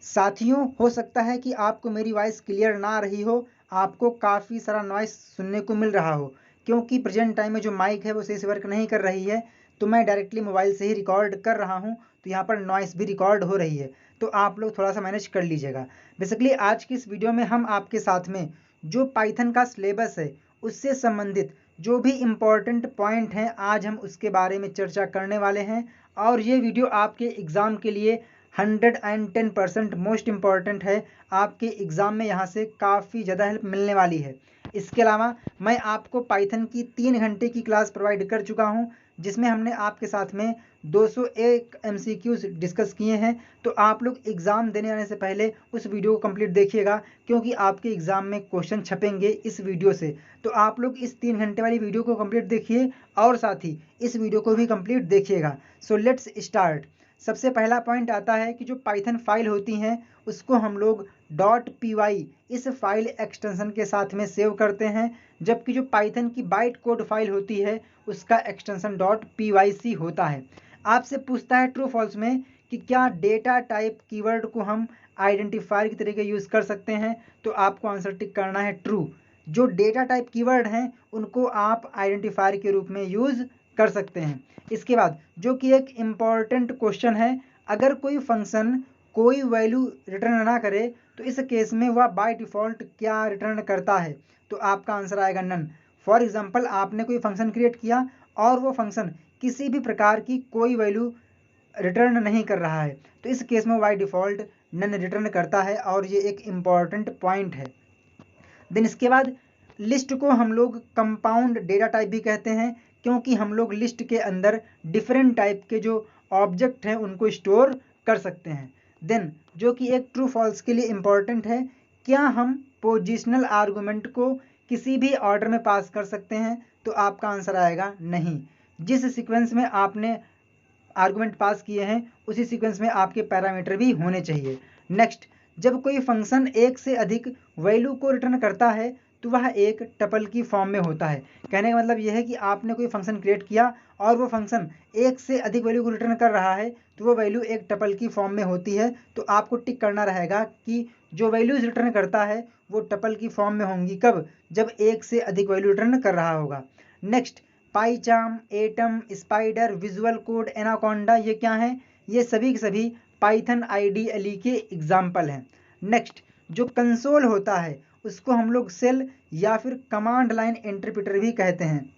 साथियों, हो सकता है कि आपको मेरी वॉइस क्लियर ना आ रही हो, आपको काफ़ी सारा नॉइस सुनने को मिल रहा हो, क्योंकि प्रेजेंट टाइम में जो माइक है वो सही से वर्क नहीं कर रही है। तो मैं डायरेक्टली मोबाइल से ही रिकॉर्ड कर रहा हूँ, तो यहाँ पर नॉइस भी रिकॉर्ड हो रही है, तो आप लोग थोड़ा सा मैनेज कर लीजिएगा। बेसिकली आज की इस वीडियो में हम आपके साथ में जो पाइथन का सिलेबस है उससे संबंधित जो भी इम्पोर्टेंट पॉइंट हैं, आज हम उसके बारे में चर्चा करने वाले हैं। और ये वीडियो आपके एग्ज़ाम के लिए 110% मोस्ट इम्पॉर्टेंट है। आपके एग्ज़ाम में यहाँ से काफ़ी ज़्यादा हेल्प मिलने वाली है। इसके अलावा मैं आपको पाइथन की 3 घंटे की क्लास प्रोवाइड कर चुका हूँ, जिसमें हमने आपके साथ में 201 MCQs डिस्कस किए हैं। तो आप लोग एग्ज़ाम देने आने से पहले उस वीडियो को कंप्लीट देखिएगा, क्योंकि आपके एग्ज़ाम में क्वेश्चन छपेंगे इस वीडियो से। तो आप लोग इस 3 घंटे वाली वीडियो को कंप्लीट देखिए और साथ ही इस वीडियो को भी कंप्लीट देखिएगा। So let's start. सबसे पहला पॉइंट आता है कि जो पाइथन फाइल होती हैं उसको हम लोग .py इस फाइल एक्सटेंशन के साथ में सेव करते हैं, जबकि जो पाइथन की बाइट कोड फाइल होती है उसका एक्सटेंशन .pyc होता है। आपसे पूछता है ट्रू फॉल्स में कि क्या डेटा टाइप कीवर्ड को हम आइडेंटिफायर की तरीके यूज़ कर सकते हैं, तो आपको आंसर टिक करना है ट्रू। जो डेटा टाइप कीवर्ड हैं उनको आप आइडेंटिफायर के रूप में यूज़ कर सकते हैं। इसके बाद जो कि एक इम्पॉर्टेंट क्वेश्चन है, अगर कोई फंक्शन कोई वैल्यू रिटर्न ना करे तो इस केस में वह बाय डिफ़ॉल्ट क्या रिटर्न करता है, तो आपका आंसर आएगा नन। फॉर एग्जांपल आपने कोई फंक्शन क्रिएट किया और वो फंक्शन किसी भी प्रकार की कोई वैल्यू रिटर्न नहीं कर रहा है, तो इस केस में बाय डिफ़ॉल्ट नन रिटर्न करता है, और ये एक इम्पॉर्टेंट पॉइंट है। देन इसके बाद लिस्ट को हम लोग कंपाउंड डेटा टाइप भी कहते हैं, क्योंकि हम लोग लिस्ट के अंदर डिफरेंट टाइप के जो ऑब्जेक्ट हैं उनको स्टोर कर सकते हैं। देन जो कि एक ट्रू फॉल्स के लिए इम्पॉर्टेंट है, क्या हम पोजिशनल आर्गूमेंट को किसी भी ऑर्डर में पास कर सकते हैं, तो आपका आंसर आएगा नहीं। जिस सीक्वेंस में आपने आर्गुमेंट पास किए हैं उसी सीक्वेंस में आपके पैरामीटर भी होने चाहिए। नेक्स्ट, जब कोई फंक्शन एक से अधिक वैल्यू को रिटर्न करता है तो वह एक टपल की फॉर्म में होता है। कहने का मतलब यह है कि आपने कोई फंक्शन क्रिएट किया और वो फंक्शन एक से अधिक वैल्यू को रिटर्न कर रहा है, तो वो वैल्यू एक टपल की फॉर्म में होती है। तो आपको टिक करना रहेगा कि जो वैल्यूज रिटर्न करता है वो टपल की फॉर्म में होंगी कब, जब एक से अधिक वैल्यू रिटर्न कर रहा होगा। Next, पाईचार्म, atom, spider, visual code, anaconda, ये क्या है? ये सभी के सभी पाइथन आईडीएलई के एग्जाम्पल हैं। नेक्स्ट, जो कंसोल होता है उसको हम लोग सेल या फिर कमांड लाइन इंटरप्रेटर भी कहते हैं।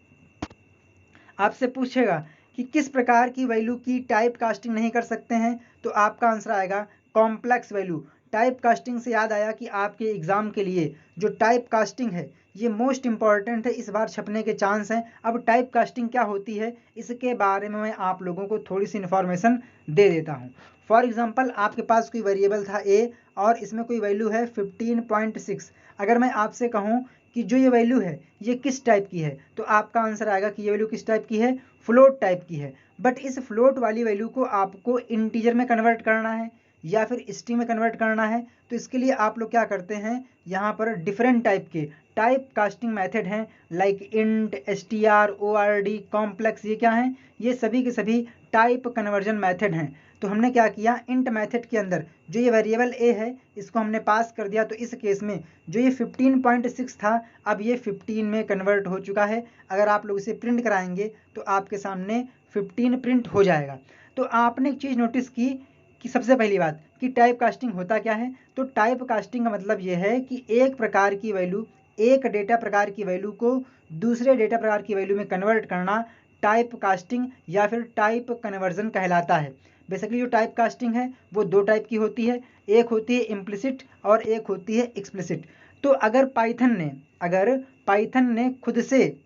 आपसे पूछेगा कि किस प्रकार की वैल्यू की टाइप कास्टिंग नहीं कर सकते हैं, तो आपका आंसर आएगा कॉम्प्लेक्स वैल्यू। टाइप कास्टिंग से याद आया कि आपके एग्जाम के लिए जो टाइप कास्टिंग है ये मोस्ट इंपॉर्टेंट है, इस बार छपने के चांस हैं। अब टाइप कास्टिंग क्या होती है इसके बारे में मैं आप लोगों को थोड़ी सी इन्फॉर्मेशन दे देता हूँ। फॉर एग्जाम्पल आपके पास कोई वेरिएबल था ए और इसमें कोई वैल्यू है 15.6। अगर मैं आपसे कहूँ कि जो ये वैल्यू है ये किस टाइप की है, तो आपका आंसर आएगा कि ये वैल्यू किस टाइप की है, फ्लोट टाइप की है। बट इस फ्लोट वाली वैल्यू को आपको इंटीजर में कन्वर्ट करना है या फिर स्ट्रिंग में कन्वर्ट करना है, तो इसके लिए आप लोग क्या करते हैं, यहाँ पर डिफरेंट टाइप के टाइप कास्टिंग मेथड हैं, like int, str, ord, complex, ये क्या हैं, ये सभी के सभी टाइप कन्वर्जन मेथड हैं। तो हमने क्या किया, इंट मेथड के अंदर जो ये वेरिएबल ए है इसको हमने पास कर दिया, तो इस केस में जो ये 15.6 था अब ये 15 में कन्वर्ट हो चुका है। अगर आप लोग इसे प्रिंट कराएंगे तो आपके सामने 15 प्रिंट हो जाएगा। तो आपने एक चीज़ नोटिस की कि सबसे पहली बात कि टाइप कास्टिंग होता क्या है, तो टाइप कास्टिंग का मतलब ये है कि एक प्रकार की वैल्यू, एक डेटा प्रकार की वैल्यू को दूसरे डेटा प्रकार की वैल्यू में कन्वर्ट करना टाइप कास्टिंग या फिर टाइप कन्वर्जन कहलाता है। बेसिकली जो टाइप कास्टिंग है वो दो टाइप की होती है, एक होती है इम्प्लिसिट और एक होती है एक्सप्लिसिट। तो अगर पाइथन ने खुद से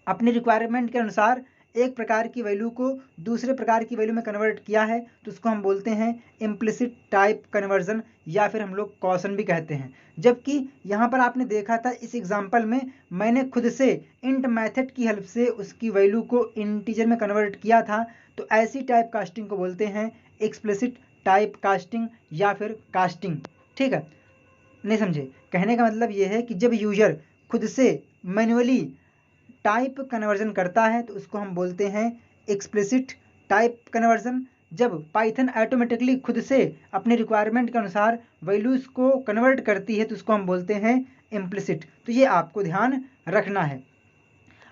अपनी रिक्वायरमेंट के अनुसार एक प्रकार की वैल्यू को दूसरे प्रकार की वैल्यू में कन्वर्ट किया है, तो उसको हम बोलते हैं इम्प्लिसिट टाइप कन्वर्जन या फिर हम लोग कॉशन भी कहते हैं। जबकि यहाँ पर आपने देखा था इस एग्जाम्पल में मैंने खुद से इंट मेथड की हेल्प से उसकी वैल्यू को इंटीजर में कन्वर्ट किया था, तो ऐसी टाइप कास्टिंग को बोलते हैं एक्सप्लिसिट टाइप कास्टिंग या फिर कास्टिंग। ठीक है, नहीं समझे? कहने का मतलब ये है कि जब यूजर खुद से मैन्युअली टाइप कन्वर्जन करता है तो उसको हम बोलते हैं एक्सप्लिसिट टाइप कन्वर्जन, जब पाइथन ऑटोमेटिकली खुद से अपने रिक्वायरमेंट के अनुसार वैल्यूज़ को कन्वर्ट करती है तो उसको हम बोलते हैं इम्प्लिसिट। तो ये आपको ध्यान रखना है।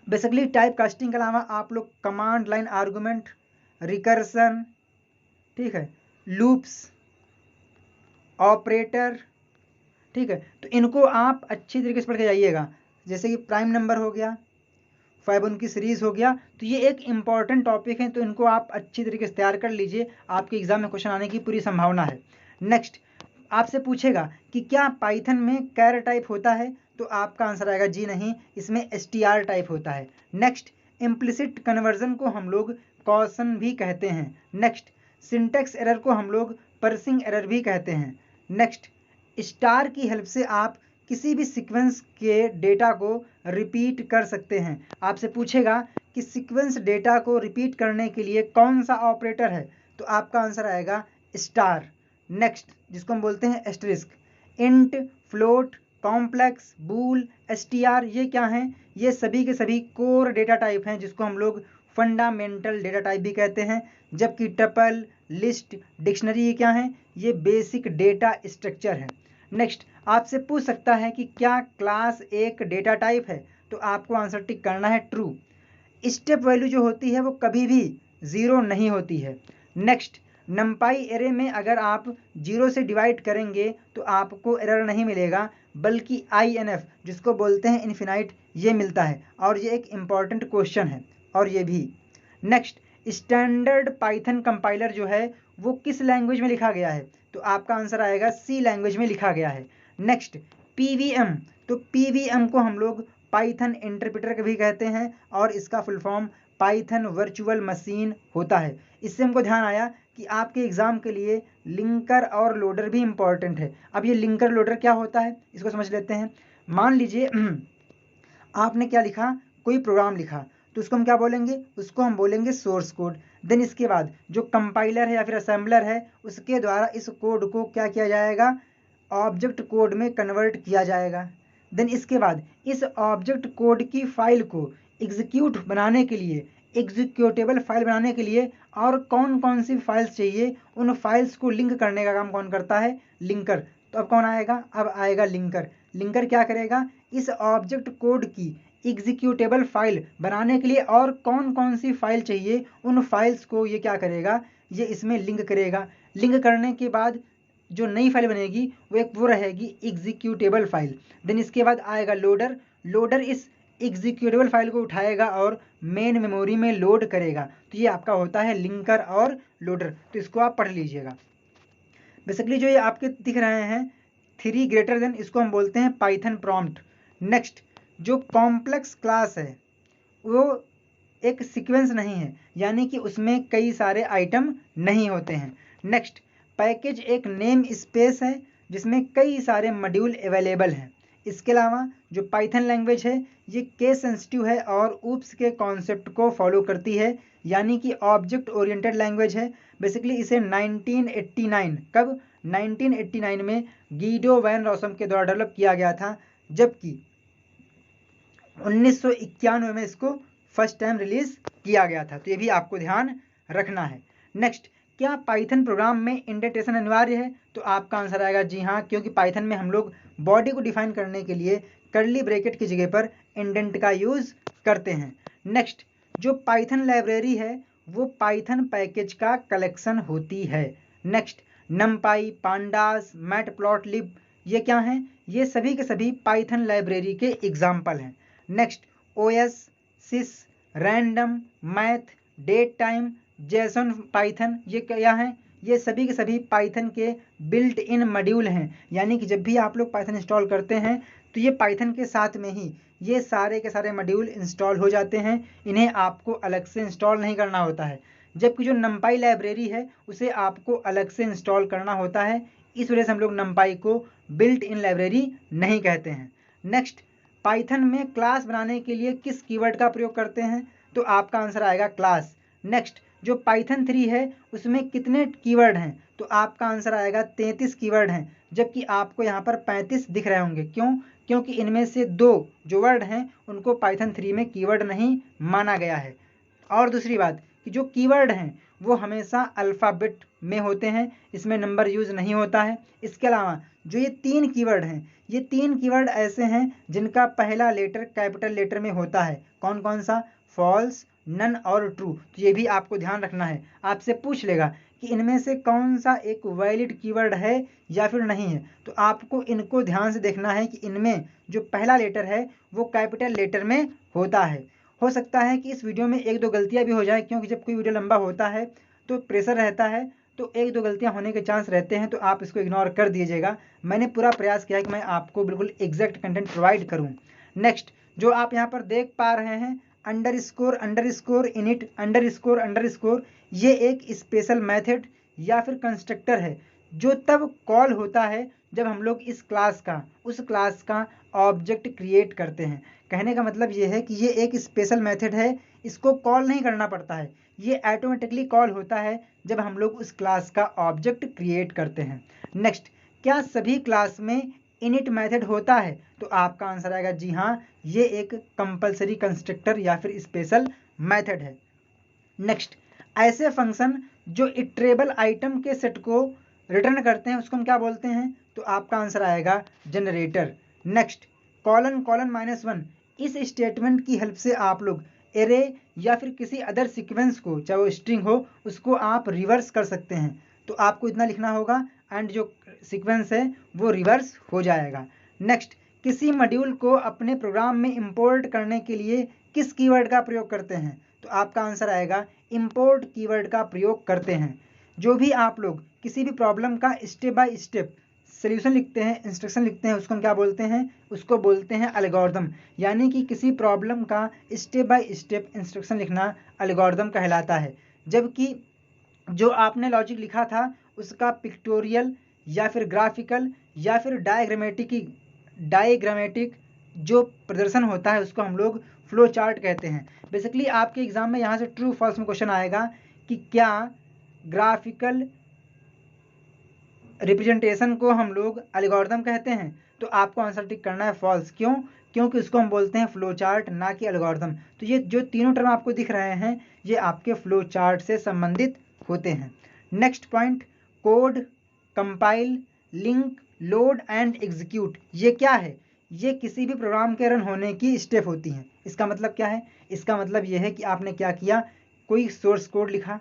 बेसिकली टाइप कास्टिंग के अलावा आप लोग कमांड लाइन आर्गुमेंट, रिकर्सन, ठीक है, लूप्स, ऑपरेटर, ठीक है, तो इनको आप अच्छी तरीके से पढ़ के जाइएगा। जैसे कि प्राइम नंबर हो गया, फाइबोनाची सीरीज हो गया, तो ये एक इंपॉर्टेंट टॉपिक है, तो इनको आप अच्छी तरीके से तैयार कर लीजिए, आपके एग्जाम में क्वेश्चन आने की पूरी संभावना है। नेक्स्ट आपसे पूछेगा कि क्या पाइथन में कैर टाइप होता है, तो आपका आंसर आएगा जी नहीं, इसमें str टाइप होता है। नेक्स्ट इम्प्लिसिट कन्वर्जन को हम लोग कॉशन भी कहते हैं। नेक्स्ट सिंटेक्स एरर को हम लोग पर्सिंग एरर भी कहते हैं। नेक्स्ट स्टार की हेल्प से आप किसी भी सीक्वेंस के डेटा को रिपीट कर सकते हैं। आपसे पूछेगा कि सीक्वेंस डेटा को रिपीट करने के लिए कौन सा ऑपरेटर है, तो आपका आंसर आएगा स्टार। नेक्स्ट जिसको हम बोलते हैं एस्टरिस्क, इंट, फ्लोट, कॉम्प्लेक्स, बूल, str, ये क्या हैं? ये सभी के सभी कोर डेटा टाइप हैं जिसको हम लोग फंडामेंटल डेटा टाइप भी कहते हैं। जबकि टपल, लिस्ट, डिक्शनरी ये क्या है? ये बेसिक डेटा स्ट्रक्चर है। नेक्स्ट आपसे पूछ सकता है कि क्या क्लास एक डेटा टाइप है, तो आपको आंसर टिक करना है ट्रू। स्टेप वैल्यू जो होती है वो कभी भी 0 नहीं होती है। नेक्स्ट नंपाई एरे में अगर आप 0 से डिवाइड करेंगे तो आपको एरर नहीं मिलेगा, बल्कि INF जिसको बोलते हैं इन्फिनाइट, ये मिलता है, और ये एक इम्पॉर्टेंट क्वेश्चन है। और ये भी नेक्स्ट स्टैंडर्ड पाइथन कंपाइलर जो है वो किस लैंग्वेज में लिखा गया है, तो आपका आंसर आएगा सी लैंग्वेज में लिखा गया है। नेक्स्ट PVM, तो PVM को हम लोग पाइथन इंटरप्रेटर भी कहते हैं और इसका full form Python virtual machine होता है। इससे हमको ध्यान आया कि आपके एग्जाम के लिए लिंकर और लोडर भी इंपॉर्टेंट है। अब ये लिंकर लोडर क्या होता है इसको समझ लेते हैं। मान लीजिए आपने क्या लिखा, कोई प्रोग्राम लिखा, तो उसको हम क्या बोलेंगे, उसको हम बोलेंगे सोर्स कोड। देन इसके बाद जो कंपाइलर है या फिर असेंबलर है उसके द्वारा इस कोड को क्या किया जाएगा, ऑब्जेक्ट कोड में कन्वर्ट किया जाएगा। देन इसके बाद इस ऑब्जेक्ट कोड की फाइल को एग्जीक्यूट बनाने के लिए, एग्जीक्यूटेबल फाइल बनाने के लिए और कौन कौन सी फाइल्स चाहिए, उन फाइल्स को लिंक करने का काम कौन करता है, लिंकर। तो अब कौन आएगा, अब आएगा लिंकर। लिंकर क्या करेगा, इस ऑब्जेक्ट कोड की एग्जीक्यूटेबल फाइल बनाने के लिए और कौन कौन सी फाइल चाहिए उन फाइल्स को ये क्या करेगा, ये इसमें लिंक करेगा। लिंक करने के बाद जो नई फाइल बनेगी वो रहेगी एग्जीक्यूटेबल फाइल। देन इसके बाद आएगा लोडर। लोडर इस एग्जीक्यूटेबल फाइल को उठाएगा और मेन मेमोरी में लोड करेगा। तो ये आपका होता है लिंकर और लोडर, तो इसको आप पढ़ लीजिएगा। बेसिकली जो ये आपके दिख रहे हैं 3 ग्रेटर देन, इसको हम बोलते हैं पाइथन प्रॉम्प्ट। नेक्स्ट जो कॉम्प्लेक्स क्लास है वो एक सीक्वेंस नहीं है, यानी कि उसमें कई सारे आइटम नहीं होते हैं। नेक्स्ट पैकेज एक नेम स्पेस है जिसमें कई सारे मॉड्यूल अवेलेबल हैं। इसके अलावा जो पाइथन लैंग्वेज है ये केस सेंसिटिव है और ऊप्स के कॉन्सेप्ट को फॉलो करती है, यानी कि ऑब्जेक्ट ओरिएंटेड लैंग्वेज है। बेसिकली इसे 1989 कब 1989 में गीडो वैन रॉसम के द्वारा डेवलप किया गया था, जबकि 1991 में इसको फर्स्ट टाइम रिलीज किया गया था। तो ये भी आपको ध्यान रखना है। नेक्स्ट क्या पाइथन प्रोग्राम में इंडेंटेशन अनिवार्य है, तो आपका आंसर आएगा जी हाँ, क्योंकि पाइथन में हम लोग बॉडी को डिफाइन करने के लिए कर्ली ब्रैकेट की जगह पर इंडेंट का यूज करते हैं। नेक्स्ट जो पाइथन लाइब्रेरी है वो पाइथन पैकेज का कलेक्शन होती है। नेक्स्ट नमपाई, पांडास, मैटप्लॉटलिब ये क्या हैं, ये सभी के सभी पाइथन लाइब्रेरी के एग्जाम्पल हैं। Next OS, sys, random, math, date time, JSON Python ये क्या हैं, ये सभी के सभी पाइथन के बिल्ट इन मॉड्यूल हैं, यानी कि जब भी आप लोग पाइथन इंस्टॉल करते हैं तो ये पाइथन के साथ में ही ये सारे के सारे मॉड्यूल इंस्टॉल हो जाते हैं, इन्हें आपको अलग से इंस्टॉल नहीं करना होता है। जबकि जो नमपाई लाइब्रेरी है उसे आपको अलग से इंस्टॉल करना होता है, इस वजह से हम लोग नमपाई को बिल्ट इन लाइब्रेरी नहीं कहते हैं। नेक्स्ट पाइथन में क्लास बनाने के लिए किस कीवर्ड का प्रयोग करते हैं, तो आपका आंसर आएगा क्लास। नेक्स्ट जो पाइथन 3 है उसमें कितने कीवर्ड हैं, तो आपका आंसर आएगा 33 कीवर्ड हैं, जबकि आपको यहाँ पर 35 दिख रहे होंगे। क्यों, क्योंकि इनमें से 2 जो वर्ड हैं उनको पाइथन 3 में कीवर्ड नहीं माना गया है। और दूसरी बात कि जो कीवर्ड हैं वो हमेशा अल्फ़ाबेट में होते हैं, इसमें नंबर यूज़ नहीं होता है। इसके अलावा जो ये 3 कीवर्ड हैं, ये 3 कीवर्ड ऐसे हैं जिनका पहला लेटर कैपिटल लेटर में होता है। कौन कौन सा? फॉल्स, नन और ट्रू। तो ये भी आपको ध्यान रखना है, आपसे पूछ लेगा कि इनमें से कौन सा एक वैलिड कीवर्ड है या फिर नहीं है। तो आपको इनको ध्यान से देखना है कि इनमें जो पहला लेटर है वो कैपिटल लेटर में होता है। हो सकता है कि इस वीडियो में 1-2 गलतियां भी हो जाए, क्योंकि जब कोई वीडियो लंबा होता है तो प्रेशर रहता है, तो 1-2 गलतियां होने के चांस रहते हैं, तो आप इसको इग्नोर कर दीजिएगा। मैंने पूरा प्रयास किया कि मैं आपको बिल्कुल एग्जैक्ट कंटेंट प्रोवाइड करूं। नेक्स्ट जो आप यहाँ पर देख पा रहे हैं underscore underscore init underscore underscore, ये एक स्पेशल मेथड या फिर कंस्ट्रक्टर है जो तब कॉल होता है जब हम लोग इस क्लास का उस क्लास का ऑब्जेक्ट क्रिएट करते हैं। कहने का मतलब ये है कि ये एक स्पेशल मेथड है, इसको कॉल नहीं करना पड़ता है, ये ऑटोमेटिकली कॉल होता है जब हम लोग उस क्लास का ऑब्जेक्ट क्रिएट करते हैं। नेक्स्ट, क्या सभी क्लास में इनिट मेथड होता है? तो आपका आंसर आएगा जी हाँ, ये एक कंपलसरी कंस्ट्रक्टर या फिर स्पेशल मेथड है। नेक्स्ट, ऐसे फंक्शन जो इटरेबल आइटम के सेट को रिटर्न करते हैं उसको हम क्या बोलते हैं? तो आपका आंसर आएगा जनरेटर। नेक्स्ट, कॉलन कॉलन -1, इस स्टेटमेंट की हेल्प से आप लोग एरे या फिर किसी अदर सीक्वेंस को, चाहे वो स्ट्रिंग हो, उसको आप रिवर्स कर सकते हैं। तो आपको इतना लिखना होगा एंड जो सीक्वेंस है वो रिवर्स हो जाएगा। नेक्स्ट, किसी मॉड्यूल को अपने प्रोग्राम में इंपोर्ट करने के लिए किस कीवर्ड का प्रयोग करते हैं? तो आपका आंसर आएगा इंपोर्ट कीवर्ड का प्रयोग करते हैं। जो भी आप लोग किसी भी प्रॉब्लम का स्टेप बाय स्टेप सोल्यूशन लिखते हैं, इंस्ट्रक्शन लिखते हैं, उसको हम क्या बोलते हैं? उसको बोलते हैं एल्गोरिथम। यानी कि किसी प्रॉब्लम का स्टेप बाय स्टेप इंस्ट्रक्शन लिखना एल्गोरिथम कहलाता है। जबकि जो आपने लॉजिक लिखा था उसका पिक्टोरियल या फिर ग्राफिकल या फिर डायग्रामेटिक जो प्रदर्शन होता है उसको हम लोग फ्लो चार्ट कहते हैं। बेसिकली आपके एग्जाम में यहाँ से ट्रू फॉल्स में क्वेश्चन आएगा कि क्या ग्राफिकल रिप्रेजेंटेशन को हम लोग एल्गोरिथम कहते हैं? तो आपको आंसर टिक करना है फॉल्स। क्यों? क्योंकि उसको हम बोलते हैं फ्लो चार्ट, ना कि एल्गोरिथम। तो ये जो तीनों टर्म आपको दिख रहे हैं ये आपके फ्लो चार्ट से संबंधित होते हैं। Next point, code, compile, link, load and execute, ये क्या है? ये किसी भी प्रोग्राम के रन होने की स्टेप होती हैं। इसका मतलब क्या है? इसका मतलब ये है कि आपने क्या किया, कोई सोर्स कोड लिखा।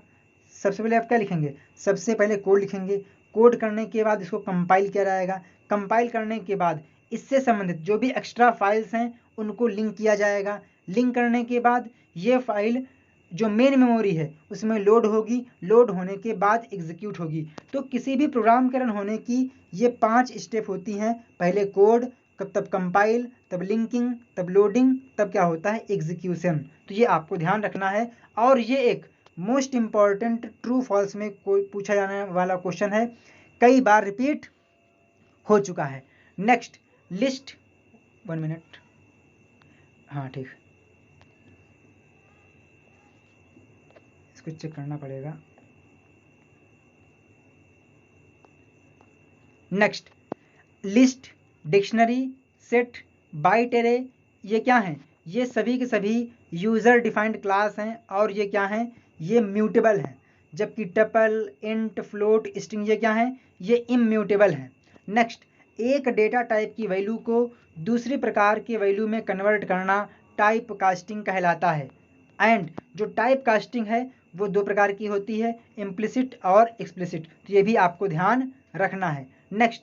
सबसे पहले आप क्या लिखेंगे? सबसे पहले कोड लिखेंगे। कोड करने के बाद इसको कंपाइल किया जाएगा। कंपाइल करने के बाद इससे संबंधित जो भी एक्स्ट्रा फाइल्स हैं उनको लिंक किया जाएगा। लिंक करने के बाद ये फाइल जो मेन मेमोरी है उसमें लोड होगी। लोड होने के बाद एग्जीक्यूट होगी। तो किसी भी प्रोग्राम के रन होने की ये 5 स्टेप होती हैं। पहले कोड, तब कंपाइल, तब लिंकिंग, तब लोडिंग, तब क्या होता है? एग्जीक्यूशन। तो ये आपको ध्यान रखना है। और ये एक मोस्ट इंपॉर्टेंट ट्रू फॉल्स में कोई पूछा जाने वाला क्वेश्चन है, कई बार रिपीट हो चुका है। नेक्स्ट, लिस्ट, 1 मिनट, हाँ ठीक, इसको चेक करना पड़ेगा। Next, list, dictionary, set, byte array, ये क्या हैं? ये सभी के सभी यूजर डिफाइंड क्लास हैं और ये क्या हैं? ये म्यूटेबल हैं। जबकि टपल, इंट, फ्लोट, स्ट्रिंग ये क्या हैं? ये इम्यूटेबल हैं। नेक्स्ट, एक डेटा टाइप की वैल्यू को दूसरी प्रकार के वैल्यू में कन्वर्ट करना टाइप कास्टिंग कहलाता है। एंड जो टाइप कास्टिंग है वो 2 प्रकार की होती है, इम्प्लिसिट और एक्सप्लिसिट। तो ये भी आपको ध्यान रखना है। नेक्स्ट,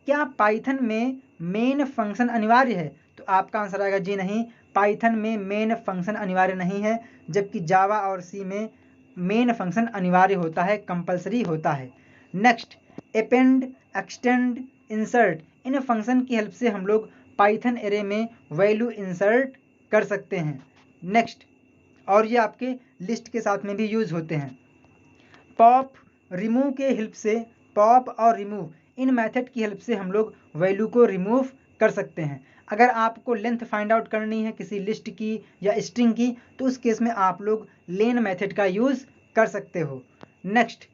क्या पाइथन में मेन फंक्शन अनिवार्य है? तो आपका आंसर आएगा जी नहीं, पाइथन में मेन फंक्शन अनिवार्य नहीं है। जबकि जावा और सी में मेन फंक्शन अनिवार्य होता है, कंपलसरी होता है। नेक्स्ट, अपेंड, एक्सटेंड, इंसर्ट, इन फंक्शन की हेल्प से हम लोग पाइथन एरे में वैल्यू इंसर्ट कर सकते हैं। नेक्स्ट, और ये आपके लिस्ट के साथ में भी यूज होते हैं। पॉप, रिमूव के हेल्प से, पॉप और रिमूव इन मेथड की हेल्प से हम लोग वैल्यू को रिमूव कर सकते हैं। अगर आपको लेंथ फाइंड आउट करनी है किसी लिस्ट की या स्ट्रिंग की तो उस केस में आप लोग लेन मेथड का यूज कर सकते हो। Next,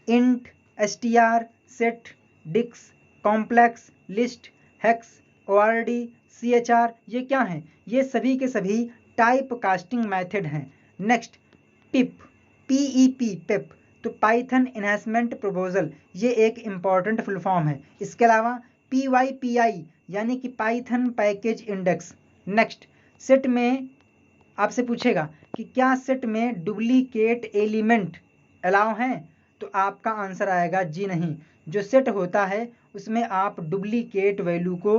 int, str, set, dicts, complex, list, hex, ord, chr, ये क्या हैं? ये सभी के सभी टाइप कास्टिंग मेथड हैं। नेक्स्ट, टिप, PEP पेप, तो पाइथन एनहांसमेंट प्रपोजल, ये एक इंपॉर्टेंट फुल फॉर्म है। इसके अलावा PYPI यानी कि Python package index. Next, set में आपसे पूछेगा कि क्या सेट में डुप्लीकेट एलिमेंट अलाउ हैं, तो आपका आंसर आएगा जी नहीं। जो सेट होता है उसमें आप डुप्लीकेट वैल्यू को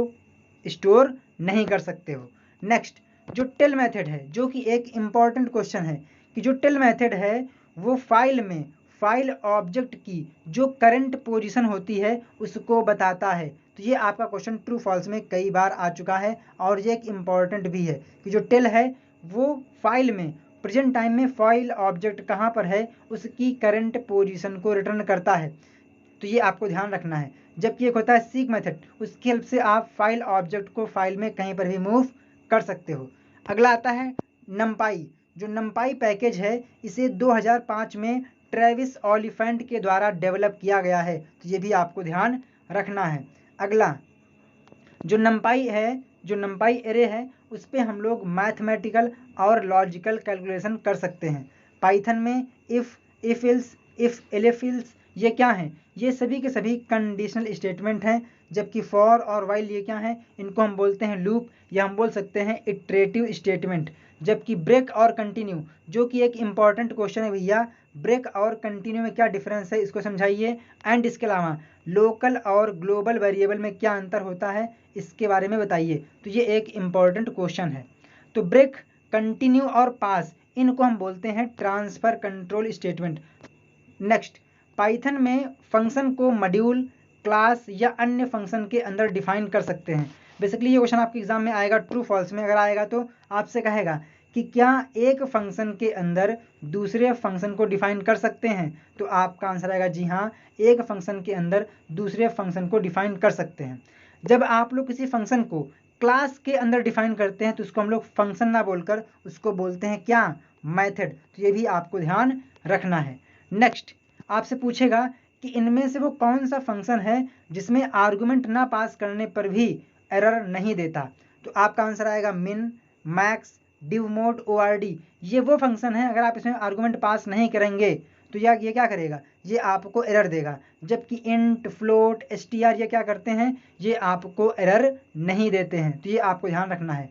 स्टोर नहीं कर सकते हो। नेक्स्ट, जो टेल मेथड है, जो कि एक इंपॉर्टेंट क्वेश्चन है कि जो टेल मेथड है वो फाइल में फाइल ऑब्जेक्ट की जो करंट पोजीशन होती है उसको बताता है। तो ये आपका क्वेश्चन ट्रू फॉल्स में कई बार आ चुका है और ये एक इम्पॉर्टेंट भी है कि जो टेल है वो फाइल में प्रेजेंट टाइम में फाइल ऑब्जेक्ट कहाँ पर है उसकी करंट पोजीशन को रिटर्न करता है। तो ये आपको ध्यान रखना है। जबकि एक होता है सीक मेथड, उसकी हेल्प से आप फाइल ऑब्जेक्ट को फाइल में कहीं पर भी मूव कर सकते हो। अगला आता है नमपाई। जो नमपाई पैकेज है इसे 2005 में ट्रेविस ओलिफेंट के द्वारा डेवलप किया गया है, तो ये भी आपको ध्यान रखना है। अगला जो नमपाई है, जो नमपाई एरे है उस पर हम लोग मैथमेटिकल और लॉजिकल कैलकुलेशन कर सकते हैं। पाइथन में इफ़, इफ इल्स, इफ एलिफिल्स ये क्या हैं, ये सभी के सभी कंडीशनल स्टेटमेंट हैं। जबकि फॉर और वाइल ये क्या हैं, इनको हम बोलते हैं लूप या हम बोल सकते हैं इटरेटिव स्टेटमेंट। जबकि ब्रेक और कंटिन्यू जो कि एक इंपॉर्टेंट क्वेश्चन है भैया, ब्रेक और कंटिन्यू में क्या डिफरेंस है इसको समझाइए। एंड इसके अलावा लोकल और ग्लोबल वेरिएबल में क्या अंतर होता है इसके बारे में बताइए। तो ये एक इम्पॉर्टेंट क्वेश्चन है। तो ब्रेक, कंटिन्यू और पास इनको हम बोलते हैं transfer control statement. Next, Python में फंक्शन को मॉड्यूल, क्लास या अन्य फंक्शन के अंदर डिफाइन कर सकते हैं। बेसिकली ये क्वेश्चन आपके एग्जाम में आएगा ट्रू फॉल्स में। अगर आएगा तो आपसे कहेगा कि क्या एक फंक्शन के अंदर दूसरे फंक्शन को डिफाइन कर सकते हैं, तो आपका आंसर आएगा जी हाँ, एक फंक्शन के अंदर दूसरे फंक्शन को डिफाइन कर सकते हैं। जब आप लोग किसी फंक्शन को क्लास के अंदर डिफाइन करते हैं तो उसको हम लोग फंक्शन ना बोलकर उसको बोलते हैं क्या, मेथड। तो ये भी आपको ध्यान रखना है। नेक्स्ट, आपसे पूछेगा कि इनमें से वो कौन सा फंक्शन है जिसमें आर्गुमेंट ना पास करने पर भी एरर नहीं देता, तो आपका आंसर आएगा मिन, मैक्स, डिव मोड, ORD। ये वो फंक्शन है अगर आप इसमें आर्गुमेंट पास नहीं करेंगे तो ये क्या करेगा, ये आपको एरर देगा। जबकि इंट, फ्लोट, str ये क्या करते हैं, ये आपको एरर नहीं देते हैं। तो ये आपको ध्यान रखना है,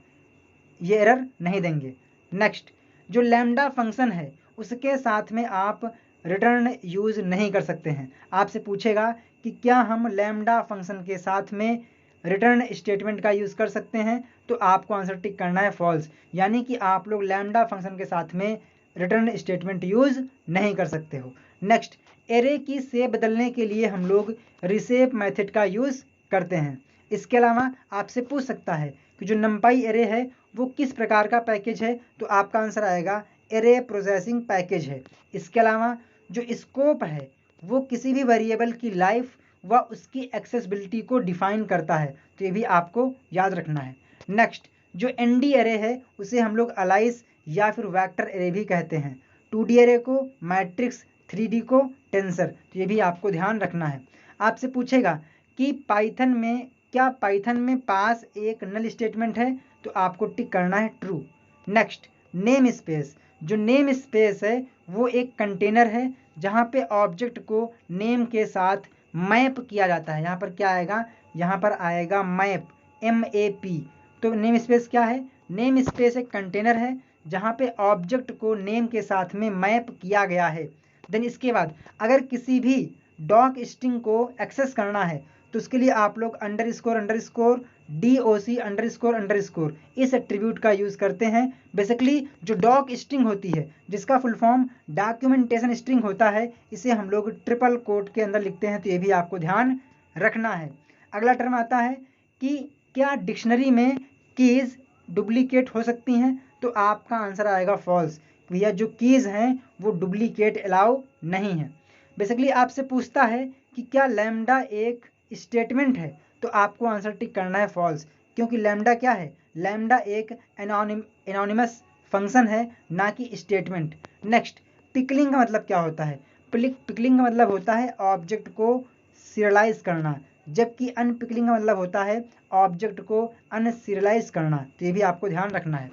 ये एरर नहीं देंगे। नेक्स्ट, जो लैम्डा फंक्शन है उसके साथ में आप रिटर्न यूज नहीं कर सकते हैं। आपसे पूछेगा कि क्या हम लैम्डा फंक्शन के साथ में रिटर्न स्टेटमेंट का यूज कर सकते हैं, तो आपको आंसर टिक करना है फॉल्स, यानी कि आप लोग लैम्डा फंक्शन के साथ में रिटर्न स्टेटमेंट यूज नहीं कर सकते हो। नेक्स्ट, एरे की शेप बदलने के लिए हम लोग रिसेप मेथड का यूज करते हैं। इसके अलावा आपसे पूछ सकता है कि जो नंपाई एरे है वो किस प्रकार का पैकेज है, तो आपका आंसर आएगा एरे प्रोसेसिंग पैकेज है। इसके अलावा जो स्कोप है वो किसी भी वेरिएबल की लाइफ व उसकी एक्सेसिबिलिटी को डिफाइन करता है, तो ये भी आपको याद रखना है। नेक्स्ट, जो ND एरे है उसे हम लोग अलाइस या फिर वेक्टर एरे भी कहते हैं। 2D एरे को मैट्रिक्स, 3D को टेंसर, तो ये भी आपको ध्यान रखना है। आपसे पूछेगा कि क्या पाइथन में पास एक नल स्टेटमेंट है, तो आपको टिक करना है ट्रू। Next, name space. जो नेम स्पेस है वो एक कंटेनर है जहाँ पे ऑब्जेक्ट को नेम के साथ मैप किया जाता है। यहाँ पर क्या आएगा, यहाँ पर आएगा मैप, MAP। तो नेम स्पेस क्या है, नेम स्पेस एक कंटेनर है जहाँ पे ऑब्जेक्ट को नेम के साथ में मैप किया गया है। देन इसके बाद अगर किसी भी डॉक स्ट्रिंग को एक्सेस करना है तो उसके लिए आप लोग __ DOC _ इस एट्रीब्यूट का यूज करते हैं। बेसिकली जो डॉक स्ट्रिंग होती है जिसका फुल फॉर्म डॉक्यूमेंटेशन स्ट्रिंग होता है, इसे हम लोग ट्रिपल कोट के अंदर लिखते हैं, तो ये भी आपको ध्यान रखना है। अगला टर्म आता है कि क्या डिक्शनरी में कीज डुप्लीकेट हो सकती हैं, तो आपका आंसर आएगा फॉल्स। भैया जो कीज हैं वो डुप्लीकेट अलाउ नहीं है। बेसिकली आपसे पूछता है कि क्या लैम्डा एक स्टेटमेंट है, तो आपको आंसर टिक करना है फॉल्स, क्योंकि लैम्डा क्या है, लैम्डा एक एनोनिमस फंक्शन है ना कि स्टेटमेंट। नेक्स्ट, पिकलिंग का मतलब क्या होता है, पिकलिंग का मतलब होता है ऑब्जेक्ट को सीरियलाइज करना, जबकि अनपिकलिंग का मतलब होता है ऑब्जेक्ट को अनसीरियलाइज करना, तो ये भी आपको ध्यान रखना है।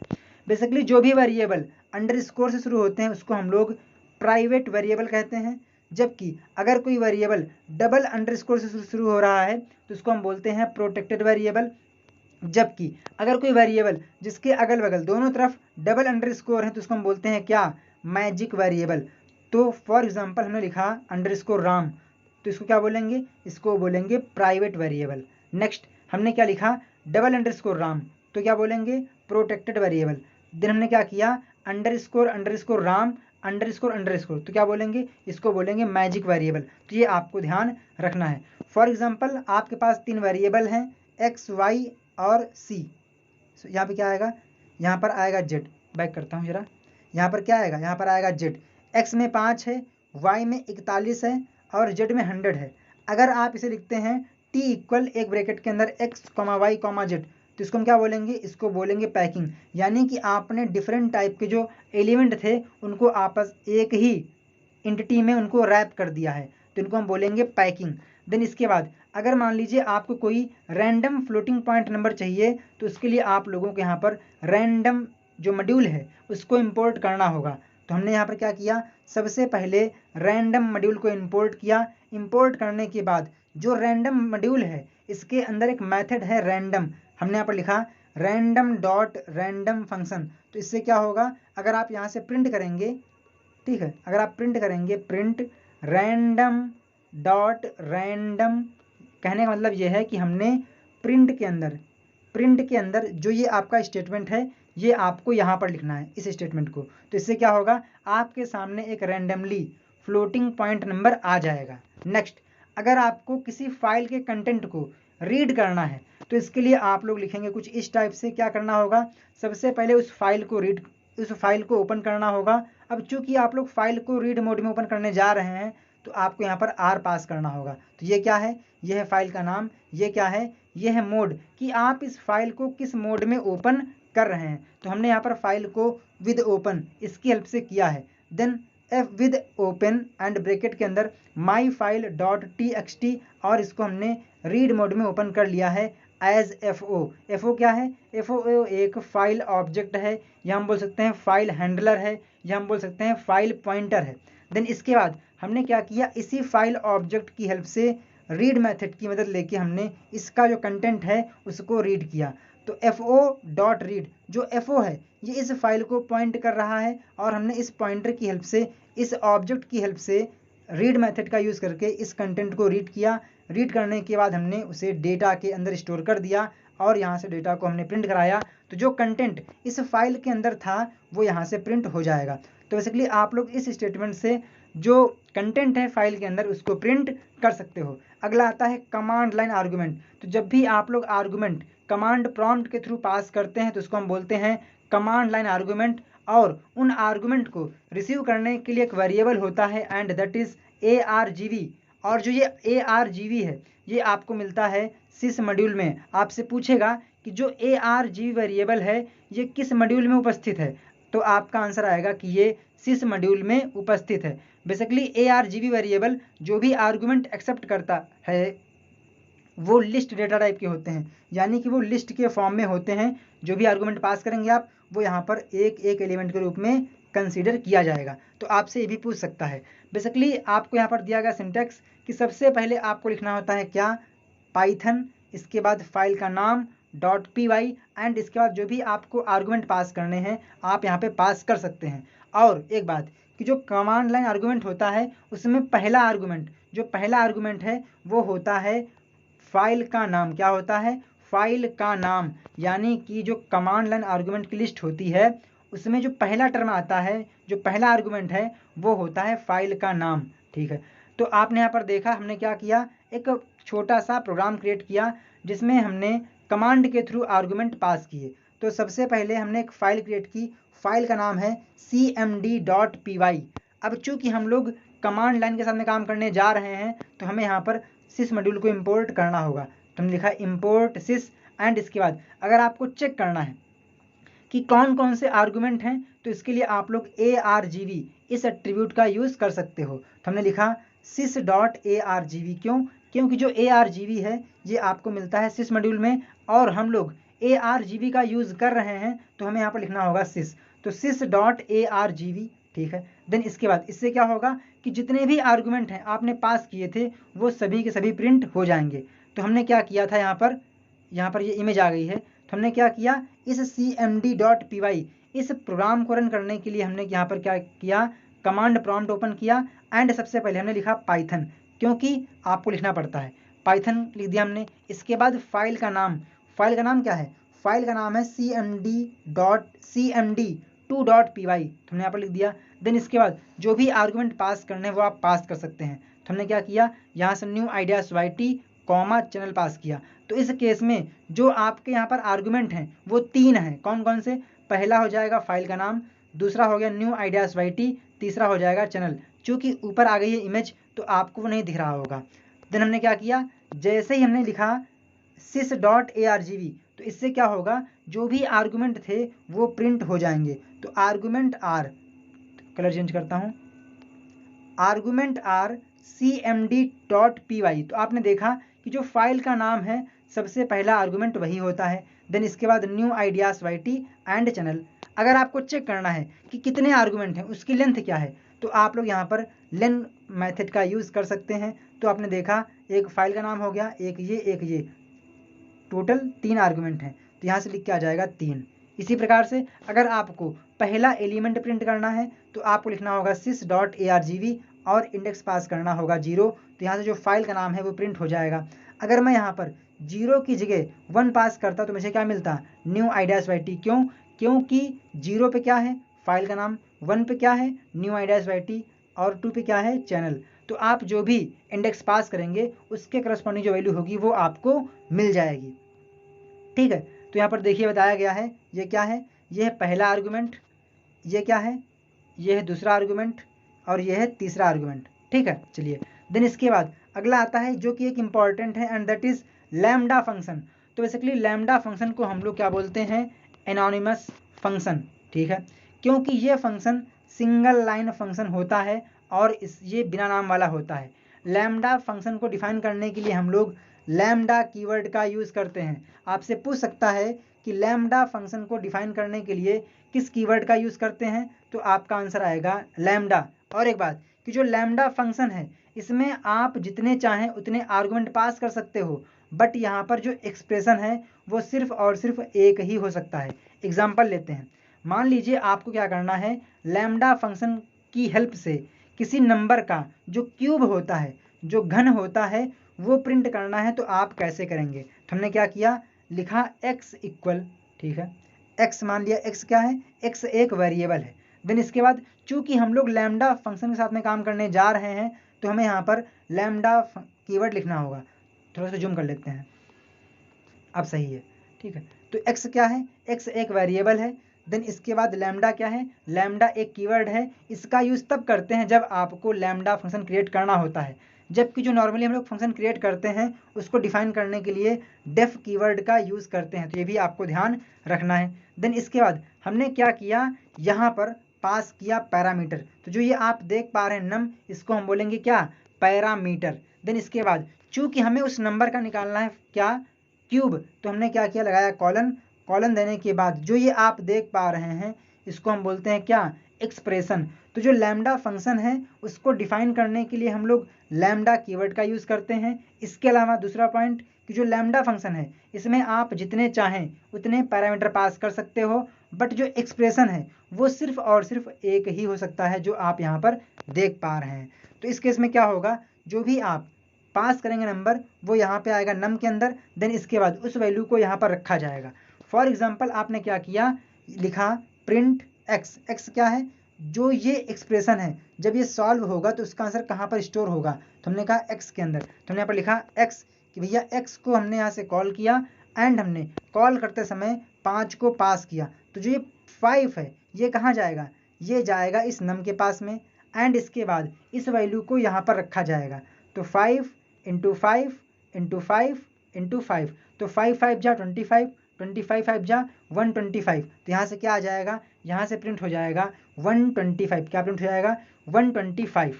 बेसिकली जो भी वेरिएबल अंडरस्कोर से शुरू होते हैं उसको हम लोग प्राइवेट वेरिएबल कहते हैं। जबकि अगर कोई वेरिएबल डबल अंडरस्कोर से शुरू हो रहा है तो उसको हम बोलते हैं प्रोटेक्टेड वेरिएबल। जबकि अगर कोई वेरिएबल जिसके अगल बगल दोनों तरफ डबल अंडरस्कोर है तो उसको हम बोलते हैं क्या, मैजिक वेरिएबल। तो फॉर एग्जांपल हमने लिखा अंडरस्कोर राम, तो इसको क्या बोलेंगे, इसको बोलेंगे प्राइवेट वेरिएबल। नेक्स्ट हमने क्या लिखा, डबल अंडरस्कोर राम, तो क्या बोलेंगे, प्रोटेक्टेड वेरिएबल। देन हमने क्या किया, underscore underscore Ram underscore underscore, तो क्या बोलेंगे, इसको बोलेंगे मैजिक वेरिएबल। तो ये आपको ध्यान रखना है। फॉर एग्जांपल आपके पास 3 वेरिएबल हैं एक्स वाई और सी। यहाँ पे क्या आएगा, यहाँ पर आएगा जेड। बैक करता हूँ जरा, यहाँ पर क्या आएगा, यहाँ पर आएगा जेड। एक्स में 5 है, वाई में 41 है और जेड में 100 है। अगर आप इसे लिखते हैं टी इक्वल एक ब्रैकेट के अंदर X comma Y comma Z, तो इसको हम क्या बोलेंगे, इसको बोलेंगे पैकिंग। यानी कि आपने डिफरेंट टाइप के जो एलिमेंट थे उनको आपस एक ही एंटिटी में उनको रैप कर दिया है, तो इनको हम बोलेंगे पैकिंग। देन इसके बाद अगर मान लीजिए आपको कोई रैंडम फ्लोटिंग पॉइंट नंबर चाहिए तो उसके लिए आप लोगों को यहाँ पर रैंडम जो मॉड्यूल है उसको इंपोर्ट करना होगा। तो हमने यहाँ पर क्या किया, सबसे पहले रैंडम मॉड्यूल को इंपोर्ट किया। इंपोर्ट करने के बाद जो रैंडम मॉड्यूल है इसके अंदर एक मेथड है रैंडम, हमने यहाँ पर लिखा रैंडम डॉट रैंडम फंक्शन। तो इससे क्या होगा, अगर आप यहाँ से प्रिंट करेंगे, ठीक है, अगर आप प्रिंट करेंगे प्रिंट रैंडम डॉट रैंडम, कहने का मतलब ये है कि हमने प्रिंट के अंदर जो ये आपका स्टेटमेंट है ये आपको यहाँ पर लिखना है इस स्टेटमेंट को। तो इससे क्या होगा, आपके सामने एक रैंडमली फ्लोटिंग पॉइंट नंबर आ जाएगा। नेक्स्ट, अगर आपको किसी फाइल के कंटेंट को रीड करना है तो इसके लिए आप लोग लिखेंगे कुछ इस टाइप से। क्या करना होगा, सबसे पहले उस फाइल को ओपन करना होगा। अब चूंकि आप लोग फाइल को रीड मोड में ओपन करने जा रहे हैं तो आपको यहाँ पर आर पास करना होगा। तो ये क्या है, ये है फाइल का नाम। ये क्या है, ये है मोड, कि आप इस फाइल को किस मोड में ओपन कर रहे हैं। तो हमने यहाँ पर फाइल को विद ओपन इसकी हेल्प से किया है। Then F with open and bracket के अंदर माई फाइल डॉट txt, और इसको हमने रीड मोड में ओपन कर लिया है एज fo। fo क्या है, fo एक फाइल ऑब्जेक्ट है, या हम बोल सकते हैं फाइल हैंडलर है, या हम बोल सकते हैं फाइल पॉइंटर है। देन इसके बाद हमने क्या किया, इसी फाइल ऑब्जेक्ट की हेल्प से रीड मेथड की मदद लेके हमने इसका जो कंटेंट है उसको रीड किया। तो fo डॉट रीड, जो fo है ये इस फाइल को पॉइंट कर रहा है और हमने इस पॉइंटर की हेल्प से, इस ऑब्जेक्ट की हेल्प से रीड मेथड का यूज़ करके इस कंटेंट को रीड किया। रीड करने के बाद हमने उसे डेटा के अंदर स्टोर कर दिया और यहाँ से डेटा को हमने प्रिंट कराया। तो जो कंटेंट इस फाइल के अंदर था वो यहाँ से प्रिंट हो जाएगा। तो बेसिकली आप लोग इस स्टेटमेंट से जो कंटेंट है फाइल के अंदर उसको प्रिंट कर सकते हो। अगला आता है कमांड लाइन आर्गुमेंट। तो जब भी आप लोग आर्गुमेंट कमांड प्रॉम्प्ट के थ्रू पास करते हैं तो उसको हम बोलते हैं कमांड लाइन आर्गुमेंट। और उन आर्गुमेंट को रिसीव करने के लिए एक वेरिएबल होता है एंड दैट इज argv। और जो ये argv है ये आपको मिलता है sys मॉड्यूल में। आपसे पूछेगा कि जो argv वेरिएबल है ये किस मॉड्यूल में उपस्थित है, तो आपका आंसर आएगा कि ये sys मॉड्यूल में उपस्थित है। बेसिकली argv वेरिएबल जो भी आर्गुमेंट एक्सेप्ट करता है वो लिस्ट डेटा टाइप के होते हैं, यानी कि वो लिस्ट के फॉर्म में होते हैं। जो भी आर्गुमेंट पास करेंगे आप वो यहाँ पर एक एक एलिमेंट के रूप में कंसीडर किया जाएगा। तो आपसे ये भी पूछ सकता है। बेसिकली आपको यहाँ पर दिया गया सिंटैक्स कि सबसे पहले आपको लिखना होता है क्या, पाइथन, इसके बाद फाइल का नाम .py एंड इसके बाद जो भी आपको आर्गुमेंट पास करने हैं आप यहाँ पे पास कर सकते हैं। और एक बात कि जो कमांड लाइन आर्गुमेंट होता है उसमें पहला आर्गुमेंट है वो होता है फाइल का नाम। क्या होता है, फाइल का नाम। यानी कि जो कमांड लाइन आर्गुमेंट की लिस्ट होती है उसमें जो पहला टर्म आता है, जो पहला आर्गुमेंट है वो होता है फाइल का नाम। ठीक है, तो आपने यहाँ पर देखा हमने क्या किया, एक छोटा सा प्रोग्राम क्रिएट किया जिसमें हमने कमांड के थ्रू आर्गुमेंट पास किए। तो सबसे पहले हमने एक फाइल क्रिएट की, फाइल का नाम है cmd.py। अब चूंकि हम लोग कमांड लाइन के सामने काम करने जा रहे हैं तो हमें यहाँ पर sys मॉड्यूल को इंपोर्ट करना होगा। तो हमने लिखा इंपोर्ट sys एंड इसके बाद अगर आपको चेक करना है कि कौन कौन से आर्गुमेंट हैं तो इसके लिए आप लोग argv इस एट्रीब्यूट का यूज़ कर सकते हो। तो हमने लिखा sys.argv। क्योंकि जो argv है ये आपको मिलता है sys मॉड्यूल में और हम लोग argv का यूज़ कर रहे हैं तो हमें यहाँ पर लिखना होगा sys। तो sys.argv ठीक है। देन इसके बाद इससे क्या होगा कि जितने भी आर्गुमेंट हैं आपने पास किए थे वो सभी के सभी प्रिंट हो जाएंगे। तो हमने क्या किया था, यहाँ पर ये इमेज आ गई है, तो हमने क्या किया, इस cmd.py इस प्रोग्राम को रन करने के लिए हमने यहाँ पर क्या किया, कमांड प्रॉम्प्ट ओपन किया एंड सबसे पहले हमने लिखा पाइथन, क्योंकि आपको लिखना पड़ता है, पाइथन लिख दिया हमने। इसके बाद फाइल का नाम क्या है, फाइल का नाम है cmd2.py, तो हमने यहाँ पर लिख दिया। देन इसके बाद जो भी आर्गुमेंट पास करने हैं वो आप पास कर सकते हैं। तो हमने क्या किया, यहाँ से new ideas YT comma channel pass किया। तो इस केस में जो आपके यहाँ पर आर्गुमेंट हैं वो 3 हैं, कौन कौन से, पहला हो जाएगा फाइल का नाम, दूसरा हो गया न्यू आइडियाज YT, तीसरा हो जाएगा चैनल। चूँकि ऊपर आ गई है इमेज तो आपको वो नहीं दिख रहा होगा। देन हमने क्या किया, जैसे ही हमने लिखा sys.argv तो इससे क्या होगा, जो भी आर्गुमेंट थे वो प्रिंट हो जाएंगे। तो आर्गुमेंट आर, कलर चेंज करता हूँ, आर्गुमेंट आर cmd.py, तो आपने देखा कि जो फाइल का नाम है सबसे पहला आर्गुमेंट वही होता है। देन इसके बाद new ideas YT and channel. अगर आपको चेक करना है कि कितने आर्गुमेंट हैं, उसकी लेंथ क्या है, तो आप लोग यहाँ पर लेन मेथड का यूज़ कर सकते हैं। तो आपने देखा एक फाइल का नाम हो गया, एक ये, टोटल 3 आर्गुमेंट हैं, तो यहाँ से लिख के आ जाएगा 3। इसी प्रकार से अगर आपको पहला एलिमेंट प्रिंट करना है तो आपको लिखना होगा sys.argv और इंडेक्स पास करना होगा 0, तो यहाँ से जो फाइल का नाम है वो प्रिंट हो जाएगा। अगर मैं यहाँ पर 0 की जगह 1 पास करता तो मुझे क्या मिलता, न्यू आइडियाज YT। क्यों, क्योंकि 0 पे क्या है फाइल का नाम, 1 पे क्या है न्यू आइडियाज YT और 2 पे क्या है चैनल। तो आप जो भी इंडेक्स पास करेंगे उसके करस्पॉन्डिंग जो वैल्यू होगी वो आपको मिल जाएगी, ठीक है। तो यहाँ पर देखिए बताया गया है, ये क्या है, ये है पहला आर्गुमेंट, ये क्या है, ये है दूसरा आर्गुमेंट और ये है तीसरा आर्गुमेंट, ठीक है। चलिए देन इसके बाद अगला आता है जो कि एक इंपॉर्टेंट है and that is lambda function. तो बेसिकली लैम्डा फंक्शन को हम लोग क्या बोलते हैं, एनोनिमस फंक्शन, ठीक है, क्योंकि ये फंक्शन सिंगल लाइन फंक्शन होता है और ये बिना नाम वाला होता है। लैम्डा फंक्शन को डिफाइन करने के लिए हम लोग लैम्डा कीवर्ड का यूज़ करते हैं। आपसे पूछ सकता है कि लैम्डा फंक्शन को डिफाइन करने के लिए किस कीवर्ड का यूज़ करते हैं, तो आपका आंसर आएगा लैम्डा। और एक बात कि जो लैम्डा फंक्शन है इसमें आप जितने चाहें उतने आर्गुमेंट पास कर सकते हो, बट यहाँ पर जो एक्सप्रेशन है वो सिर्फ और सिर्फ एक ही हो सकता है। एग्जाम्पल लेते हैं, मान लीजिए आपको क्या करना है, लैम्डा फंक्शन की हेल्प से किसी नंबर का जो क्यूब होता है, जो घन होता है, वो प्रिंट करना है। तो आप कैसे करेंगे, तो हमने क्या किया, लिखा x इक्वल, ठीक है, x मान लिया, x क्या है, x एक वेरिएबल है। देन इसके बाद चूंकि हम लोग लैम्डा फंक्शन के साथ में काम करने जा रहे हैं तो हमें यहाँ पर लैम्डा कीवर्ड लिखना होगा। थोड़ा सा जूम कर लेते हैं, अब सही है, ठीक है। तो x क्या है, x एक वेरिएबल है। देन इसके बाद लैम्डा क्या है, लैम्डा एक कीवर्ड है। इसका यूज़ तब करते हैं जब आपको लैम्डा फंक्शन क्रिएट करना होता है, जबकि जो नॉर्मली हम लोग फंक्शन क्रिएट करते हैं उसको डिफाइन करने के लिए डेफ कीवर्ड का यूज़ करते हैं। तो ये भी आपको ध्यान रखना है। देन इसके बाद हमने क्या किया, यहाँ पर पास किया पैरामीटर। तो जो ये आप देख पा रहे हैं नम, इसको हम बोलेंगे क्या, पैरामीटर। देन इसके बाद चूंकि हमें उस नंबर का निकालना है क्या, क्यूब, तो हमने क्या किया, लगाया कॉलन। कॉलन देने के बाद जो ये आप देख पा रहे हैं इसको हम बोलते हैं क्या, एक्सप्रेशन। तो जो लैम्डा फंक्शन है उसको डिफाइन करने के लिए हम लोग लैम्डा कीवर्ड का यूज़ करते हैं। इसके अलावा दूसरा पॉइंट कि जो लैम्डा फंक्शन है इसमें आप जितने चाहें उतने पैरामीटर पास कर सकते हो, बट जो एक्सप्रेशन है वो सिर्फ और सिर्फ एक ही हो सकता है जो आप यहाँ पर देख पा रहे हैं। तो इस केस में क्या होगा, जो भी आप पास करेंगे नंबर वो यहाँ पे आएगा नम के अंदर। देन इसके बाद उस वैल्यू को यहाँ पर रखा जाएगा। फॉर एग्जाम्पल आपने क्या किया, लिखा प्रिंट एक्स। एक्स क्या है, जो ये एक्सप्रेशन है जब ये सॉल्व होगा तो उसका आंसर कहाँ पर स्टोर होगा, तो हमने कहा एक्स के अंदर। तो हमने यहाँ पर लिखा एक्स कि भैया एक्स को हमने यहाँ से कॉल किया एंड हमने कॉल करते समय 5 को पास किया। तो जो ये 5 है ये कहाँ जाएगा, ये जाएगा इस नम के पास में एंड इसके बाद इस वैल्यू को यहाँ पर रखा जाएगा। तो 5 इंटू 5 इंटू 5 इंटू 5, तो 5 5 जा 25, 25 5 जा 125। तो यहाँ से क्या आ जाएगा, यहाँ से प्रिंट हो जाएगा 125। क्या प्रिंट हो जाएगा, 125।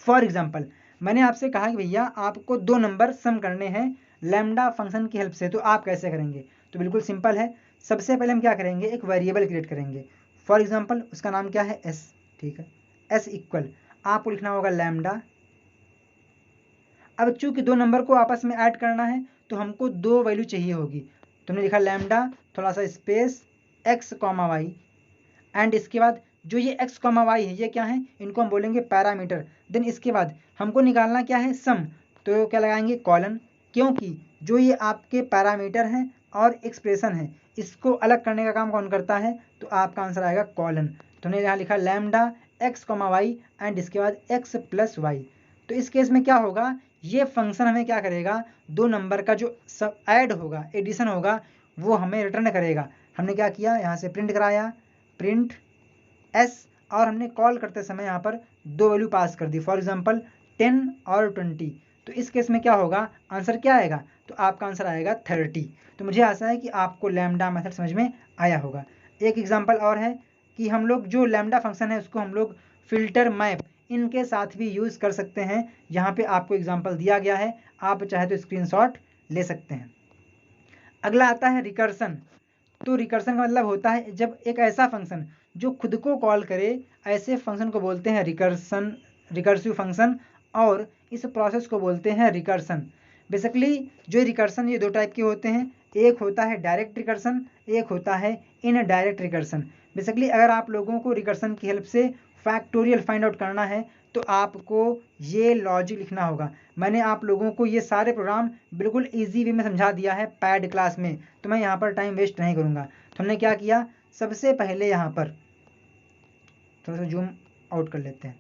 फॉर एग्जाम्पल मैंने आपसे कहा कि भैया आपको 2 नंबर सम करने हैं लैम्डा फंक्शन की हेल्प से, तो आप कैसे करेंगे। तो बिल्कुल सिंपल है, सबसे पहले हम क्या करेंगे, एक वेरिएबल क्रिएट करेंगे। फॉर एग्जाम्पल उसका नाम क्या है, एस, ठीक है। एस इक्वल आपको लिखना होगा लैम्डा। अब चूंकि दो नंबर को आपस में ऐड करना है तो हमको दो वैल्यू चाहिए होगी, तो हमने लिखा लैम्डा थोड़ा सा space X comma Y, and इसके बाद जो ये x कॉमा वाई है ये क्या है, इनको हम बोलेंगे पैरामीटर। देन इसके बाद हमको निकालना क्या है, सम, तो क्या लगाएंगे कॉलन, क्योंकि जो ये आपके पैरामीटर हैं और एक्सप्रेशन है इसको अलग करने का काम कौन करता है, तो आपका आंसर आएगा कॉलन। तो हमने यहाँ लिखा lambda X comma Y and इसके बाद एक्स प्लस वाई। तो इस केस में क्या होगा, ये फंक्शन हमें क्या करेगा, दो नंबर का जो सब ऐड होगा, एडिशन होगा, वो हमें रिटर्न करेगा। हमने क्या किया, यहाँ से प्रिंट कराया, प्रिंट एस, और हमने कॉल करते समय यहाँ पर दो वैल्यू पास कर दी, फॉर एग्जांपल 10 और 20। तो इस केस में क्या होगा, आंसर क्या आएगा, तो आपका आंसर आएगा 30। तो मुझे आशा है कि आपको लैम्डा मेथड समझ में आया होगा। एक एग्जांपल और है कि हम लोग जो लैम्डा फंक्शन है उसको हम लोग फिल्टर, मैप, इनके साथ भी यूज़ कर सकते हैं। यहाँ पे आपको एग्जाम्पल दिया गया है, आप चाहे तो स्क्रीनशॉट ले सकते हैं। अगला आता है रिकर्सन। तो रिकर्सन का मतलब होता है जब एक ऐसा फंक्शन जो खुद को कॉल करे, ऐसे फंक्शन को बोलते हैं रिकर्सन, रिकर्सिव फंक्शन, और इस प्रोसेस को बोलते हैं रिकर्सन। बेसिकली जो रिकर्सन ये दो टाइप के होते हैं, एक होता है डायरेक्ट रिकर्सन, एक होता है इनडायरेक्ट रिकर्सन। बेसिकली अगर आप लोगों को रिकर्सन की हेल्प से फैक्टोरियल फाइंड आउट करना है तो आपको ये लॉजिक लिखना होगा। मैंने आप लोगों को ये सारे प्रोग्राम बिल्कुल इजी वे में समझा दिया है पैड क्लास में, तो मैं यहाँ पर टाइम वेस्ट नहीं करूँगा। तो हमने क्या किया, सबसे पहले यहाँ पर थोड़ा सा जूम आउट कर लेते हैं।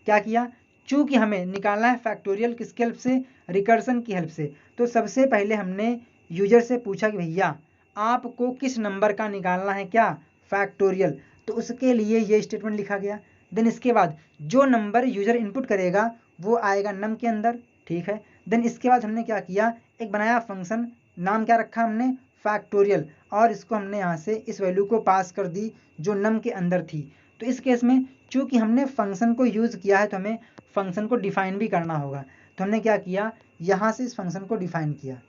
क्या किया, चूंकि हमें निकालना है फैक्टोरियल किसकी हेल्प से, रिकर्सन की हेल्प से, तो सबसे पहले हमने यूजर से पूछा कि भैया आपको किस नंबर का निकालना है, क्या, फैक्टोरियल। तो उसके लिए ये स्टेटमेंट लिखा गया। देन इसके बाद जो नंबर यूजर इनपुट करेगा वो आएगा नम के अंदर, ठीक है। देन इसके बाद हमने क्या किया, एक बनाया फंक्शन, नाम क्या रखा हमने, फैक्टोरियल, और इसको हमने यहाँ से इस वैल्यू को पास कर दी जो नम के अंदर थी। तो इस केस में चूंकि हमने फंक्शन को यूज़ किया है तो हमें फंक्शन को डिफाइन भी करना होगा। तो हमने क्या किया, यहाँ से इस फंक्शन को डिफाइन किया।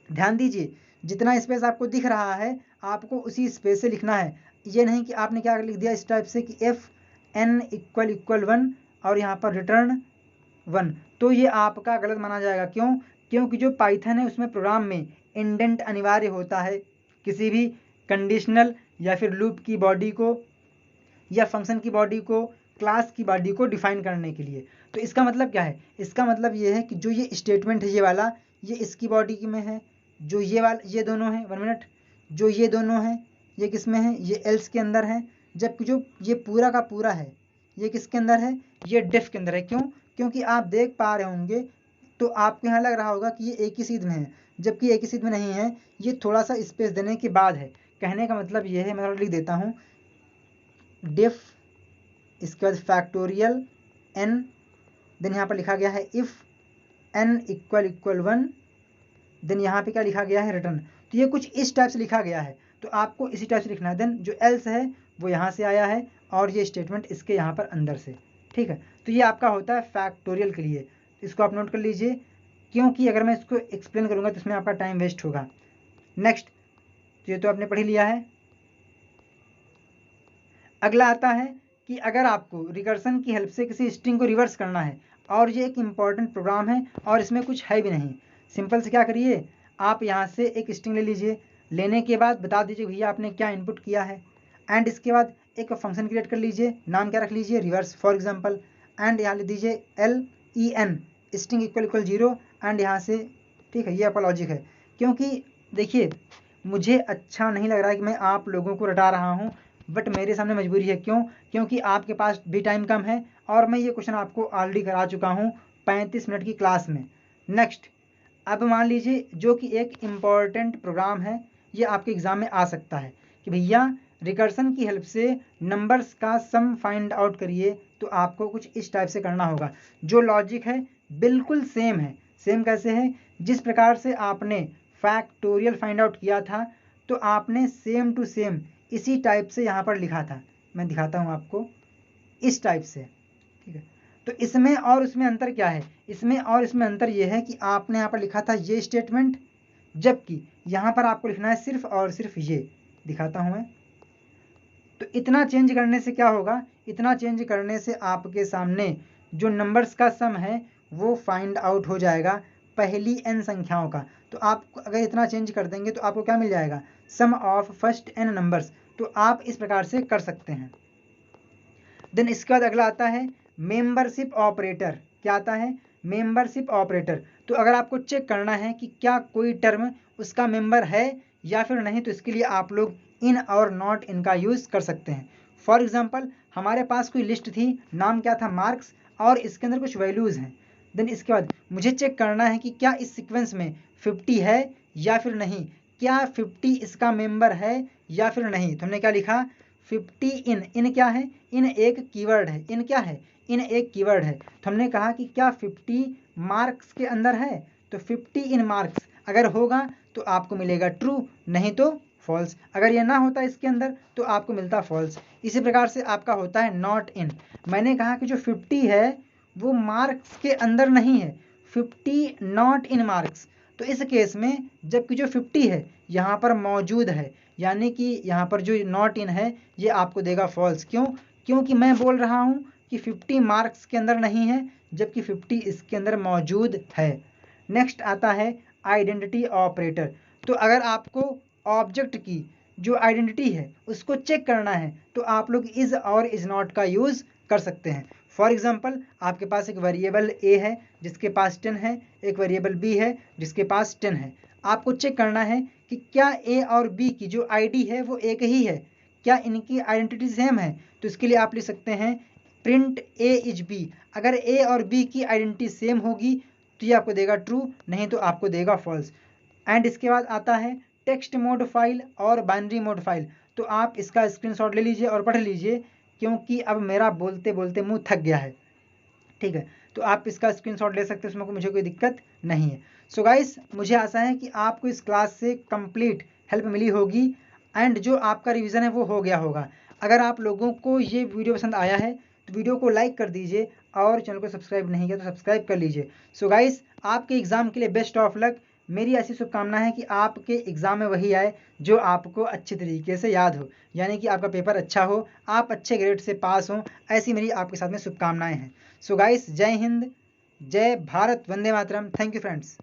ध्यान दीजिए जितना स्पेस आपको दिख रहा है आपको उसी स्पेस से लिखना है, ये नहीं कि आपने क्या लिख दिया इस टाइप से कि एफ एन इक्वल इक्वल 1 और यहाँ पर रिटर्न 1, तो ये आपका गलत माना जाएगा। क्यों, क्योंकि जो पाइथन है उसमें प्रोग्राम में इंडेंट अनिवार्य होता है किसी भी कंडीशनल या फिर लूप की बॉडी को या फंक्शन की बॉडी को, क्लास की बॉडी को डिफाइन करने के लिए। तो इसका मतलब क्या है, इसका मतलब ये है कि जो ये स्टेटमेंट है ये वाला, ये इसकी बॉडी में है, जो ये वाला, ये दोनों हैं, 1 मिनट, जो ये दोनों हैं ये किस में है, ये एल्स के अंदर है, जबकि जो ये पूरा का पूरा है ये किसके अंदर है, ये डिफ के अंदर है। क्यों, क्योंकि आप देख पा रहे होंगे तो आपको यहाँ लग रहा होगा कि ये एक ही सीध में है, जबकि एक ही सीध में नहीं है, ये थोड़ा सा स्पेस देने के बाद है। कहने का मतलब ये है, मैं लिख देता हूँ डिफ, इसके बाद फैक्टोरियल एन, देन यहाँ पर लिखा गया है if N equal equal 1, then यहाँ पे क्या लिखा गया है, रिटर्न। तो ये कुछ इस टाइप से लिखा गया है, तो आपको इसी टाइप से लिखना है। देन जो एल्स है वो यहाँ से आया है और ये स्टेटमेंट इसके यहाँ पर अंदर से, ठीक है। तो ये आपका होता है फैक्टोरियल के लिए, इसको आप नोट कर लीजिए, क्योंकि अगर मैं इसको एक्सप्लेन करूँगा तो इसमें आपका टाइम वेस्ट होगा। नेक्स्ट, ये तो आपने पढ़ लिया है। अगला आता है कि अगर आपको रिकर्सन की हेल्प से किसी स्ट्रिंग को रिवर्स करना है और ये एक इम्पॉर्टेंट प्रोग्राम है और इसमें कुछ है भी नहीं, सिंपल से क्या करिए, आप यहाँ से एक स्ट्रिंग ले लीजिए, लेने के बाद बता दीजिए भैया आपने क्या इनपुट किया है, एंड इसके बाद एक फंक्शन क्रिएट कर लीजिए, नाम क्या रख लीजिए, रिवर्स फॉर एग्जांपल, एंड यहाँ ले दीजिए LEN string equal equal 0, and यहाँ से, ठीक है। ये आपका लॉजिक है, क्योंकि देखिए मुझे अच्छा नहीं लग रहा है कि मैं आप लोगों को रटा रहा हूँ, बट मेरे सामने मजबूरी है। क्यों, क्योंकि आपके पास भी टाइम कम है और मैं ये क्वेश्चन आपको ऑलरेडी करा चुका हूँ 35 मिनट की क्लास में। नेक्स्ट, अब मान लीजिए जो कि एक इम्पॉर्टेंट प्रोग्राम है, ये आपके एग्जाम में आ सकता है कि भैया रिकर्सन की हेल्प से नंबर्स का सम फाइंड आउट करिए, तो आपको कुछ इस टाइप से करना होगा। जो लॉजिक है बिल्कुल सेम है। सेम कैसे है, जिस प्रकार से आपने फैक्टोरियल फाइंड आउट किया था तो आपने सेम टू सेम इसी टाइप से यहाँ पर लिखा था। मैं दिखाता हूँ आपको, इस टाइप से, ठीक है। तो इसमें और उसमें अंतर क्या है, इसमें और इसमें अंतर ये है कि आपने यहाँ पर लिखा था ये स्टेटमेंट, जबकि यहाँ पर आपको लिखना है सिर्फ और सिर्फ ये। दिखाता हूँ मैं, तो इतना चेंज करने से क्या होगा, इतना चेंज करने से आपके सामने जो नंबर्स का सम है वो फाइंड आउट हो जाएगा पहली n संख्याओं का। तो आप अगर इतना चेंज कर देंगे तो आपको क्या मिल जाएगा, सम ऑफ फर्स्ट n नंबर्स। तो आप इस प्रकार से कर सकते हैं। देन इसके बाद अगला आता है मेंबरशिप ऑपरेटर। क्या आता है, मेंबरशिप ऑपरेटर। तो अगर आपको चेक करना है कि क्या कोई टर्म उसका मेंबर है या फिर नहीं, तो इसके लिए आप लोग इन और नॉट इन का यूज़ कर सकते हैं। फॉर एग्जाम्पल हमारे पास कोई लिस्ट थी, नाम क्या था, मार्क्स, और इसके अंदर कुछ वैल्यूज़ हैं। देन इसके बाद मुझे चेक करना है कि क्या इस सीक्वेंस में 50 है या फिर नहीं, क्या 50 इसका मेंबर है या फिर नहीं। तो हमने क्या लिखा, 50 इन क्या है, इन एक कीवर्ड है, इन क्या है, इन एक कीवर्ड है। तो हमने कहा कि क्या 50 मार्क्स के अंदर है, तो 50 इन मार्क्स अगर होगा तो आपको मिलेगा ट्रू, नहीं तो फॉल्स। अगर ये ना होता इसके अंदर तो आपको मिलता फॉल्स। इसी प्रकार से आपका होता है नॉट इन। मैंने कहा कि जो 50 है वो मार्क्स के अंदर नहीं है, 50 नॉट इन मार्क्स। तो इस केस में जबकि जो 50 है यहाँ पर मौजूद है, यानी कि यहाँ पर जो नॉट इन है ये आपको देगा फॉल्स। क्यों, क्योंकि मैं बोल रहा हूँ कि 50 मार्क्स के अंदर नहीं है जबकि 50 इसके अंदर मौजूद है। नेक्स्ट आता है आइडेंटिटी ऑपरेटर। तो अगर आपको ऑब्जेक्ट की जो आइडेंटिटी है उसको चेक करना है तो आप लोग इज और इज नॉट का यूज़ कर सकते हैं। फॉर एग्जाम्पल आपके पास एक वेरिएबल ए है जिसके पास 10 है, एक वेरिएबल बी है जिसके पास 10 है। आपको चेक करना है कि क्या ए और बी की जो आईडी है वो एक ही है, क्या इनकी आइडेंटिटी सेम है। तो इसके लिए आप लिख सकते हैं प्रिंट ए इज बी। अगर ए और बी की आइडेंटिटी सेम होगी तो ये आपको देगा ट्रू, नहीं तो आपको देगा फॉल्स। एंड इसके बाद आता है टेक्स्ट मोड फाइल और बाइनरी मोड फाइल। तो आप इसका स्क्रीनशॉट ले लीजिए और पढ़ लीजिए, क्योंकि अब मेरा बोलते बोलते मुंह थक गया है। ठीक है, तो आप इसका स्क्रीनशॉट ले सकते हैं, उसमें मुझे कोई दिक्कत नहीं है। सो गाइस, मुझे आशा है कि आपको इस क्लास से कंप्लीट हेल्प मिली होगी एंड जो आपका रिवीजन है वो हो गया होगा। अगर आप लोगों को ये वीडियो पसंद आया है तो वीडियो को लाइक कर दीजिए और चैनल को सब्सक्राइब नहीं किया तो सब्सक्राइब कर लीजिए। सो गाइस, आपके एग्ज़ाम के लिए बेस्ट ऑफ लक। मेरी ऐसी शुभकामना है कि आपके एग्ज़ाम में वही आए जो आपको अच्छे तरीके से याद हो, यानी कि आपका पेपर अच्छा हो, आप अच्छे ग्रेड से पास हों, ऐसी मेरी आपके साथ में शुभकामनाएं हैं। सो गाइस, जय हिंद, जय भारत, वंदे मातरम। Thank you friends.